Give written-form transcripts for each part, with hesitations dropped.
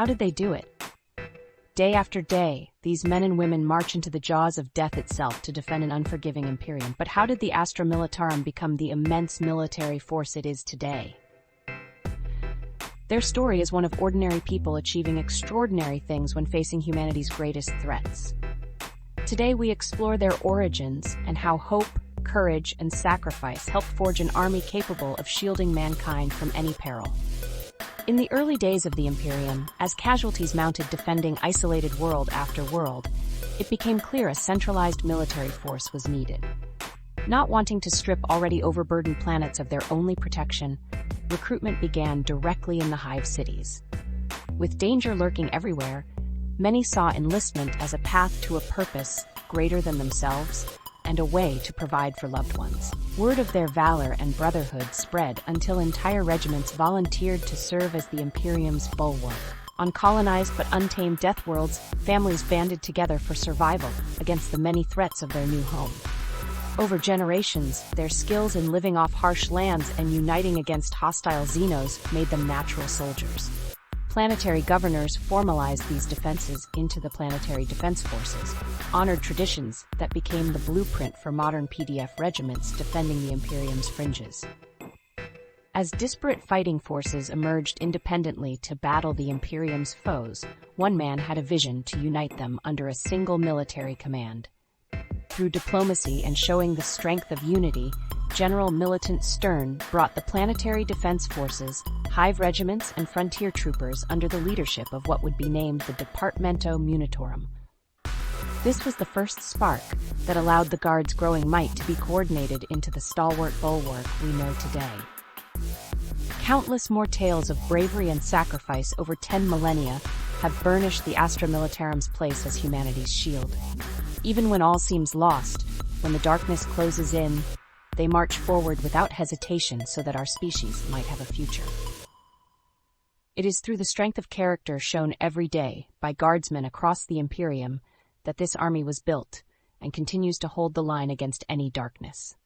How did they do it? Day after day, these men and women march into the jaws of death itself to defend an unforgiving Imperium. But how did the Astra Militarum become the immense military force it is today? Their story is one of ordinary people achieving extraordinary things when facing humanity's greatest threats. Today we explore their origins and how hope, courage, and sacrifice helped forge an army capable of shielding mankind from any peril. In the early days of the Imperium, as casualties mounted defending isolated world after world, it became clear a centralized military force was needed. Not wanting to strip already overburdened planets of their only protection, recruitment began directly in the hive cities. With danger lurking everywhere, many saw enlistment as a path to a purpose greater than themselves and a way to provide for loved ones. Word of their valor and brotherhood spread until entire regiments volunteered to serve as the Imperium's bulwark. On colonized but untamed death worlds, families banded together for survival against the many threats of their new home. Over generations, their skills in living off harsh lands and uniting against hostile Xenos made them natural soldiers. Planetary governors formalized these defenses into the planetary defense forces, honored traditions that became the blueprint for modern PDF regiments defending the Imperium's fringes. As disparate fighting forces emerged independently to battle the Imperium's foes, one man had a vision to unite them under a single military command. Through diplomacy and showing the strength of unity, General Militant Stern brought the planetary defense forces, hive regiments, and frontier troopers under the leadership of what would be named the Departamento Munitorum. This was the first spark that allowed the Guard's growing might to be coordinated into the stalwart bulwark we know today. Countless more tales of bravery and sacrifice over 10 millennia have burnished the Astra Militarum's place as humanity's shield. Even when all seems lost, when the darkness closes in, they march forward without hesitation so that our species might have a future. It is through the strength of character shown every day by guardsmen across the Imperium that this army was built and continues to hold the line against any darkness.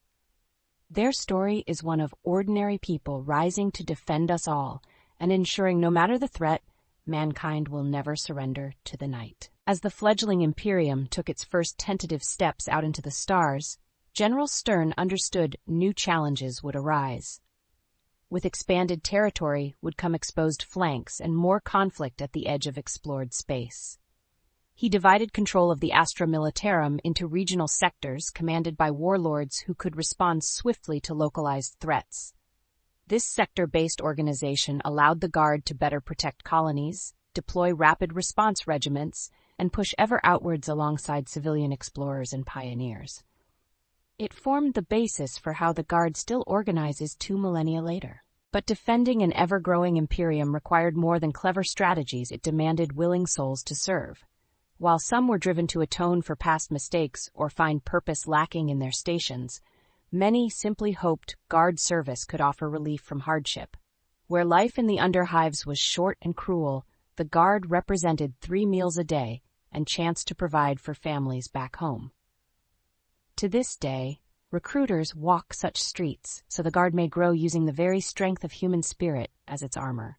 Their story is one of ordinary people rising to defend us all and ensuring no matter the threat, mankind will never surrender to the night. As the fledgling Imperium took its first tentative steps out into the stars, General Stern understood new challenges would arise. With expanded territory would come exposed flanks and more conflict at the edge of explored space. He divided control of the Astra Militarum into regional sectors commanded by warlords who could respond swiftly to localized threats. This sector-based organization allowed the Guard to better protect colonies, deploy rapid response regiments, and push ever outwards alongside civilian explorers and pioneers. It formed the basis for how the Guard still organizes 2 millennia later. But defending an ever-growing Imperium required more than clever strategies. It demanded willing souls to serve. While some were driven to atone for past mistakes or find purpose lacking in their stations, many simply hoped Guard service could offer relief from hardship. Where life in the underhives was short and cruel, the Guard represented 3 meals a day and chance to provide for families back home. To this day, recruiters walk such streets so the Guard may grow using the very strength of human spirit as its armor.